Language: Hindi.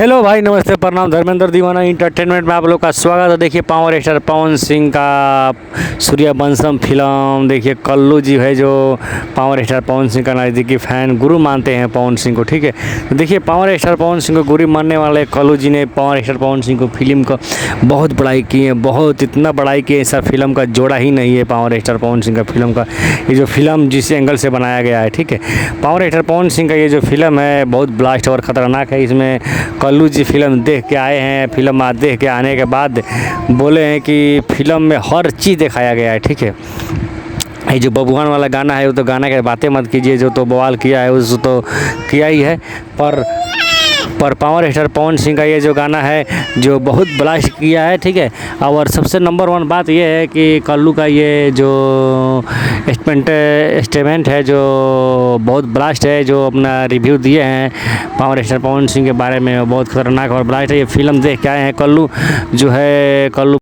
हेलो भाई, नमस्ते, प्रणाम। धर्मेंद्र दीवाना इंटरटेनमेंट में आप लोग का स्वागत है। देखिए पावर स्टार पवन सिंह का सूर्यवंशम फिल्म, देखिए कल्लू जी है जो पावर स्टार पवन सिंह का नज़दीकी फ़ैन गुरु मानते हैं पवन सिंह को, ठीक है। तो देखिए पावर स्टार पवन सिंह को गुरु मानने वाले कल्लू जी ने पावर स्टार पवन सिंह को फिल्म का बहुत बड़ाई की है, बहुत इतना बड़ाई की है, ऐसा फिल्म का जोड़ा ही नहीं है पावर स्टार पवन सिंह का फिल्म का। ये जो फिल्म जिस एंगल से बनाया गया है, ठीक है, पावर स्टार पवन सिंह का ये जो फिल्म है बहुत ब्लास्ट और ख़तरनाक है। इसमें कल्लू जी फिल्म देख के आए हैं, फिल्म देख के आने के बाद बोले हैं कि फिल्म में हर चीज़ दिखाया गया है, ठीक है। ये जो बबुआन वाला गाना है वो तो गाना के बातें मत कीजिए, जो तो बवाल किया है उस तो किया ही है, पर पावर स्टार पवन सिंह का ये जो गाना है जो बहुत ब्लास्ट किया है, ठीक है। और सबसे नंबर वन बात ये है कि कल्लू का ये जो स्टेटमेंट है जो बहुत ब्लास्ट है, जो अपना रिव्यू दिए हैं पावर स्टार पवन सिंह के बारे में, बहुत खतरनाक और ब्लास्ट है। ये फिल्म देख के आए हैं कल्लू जो है, कल्लू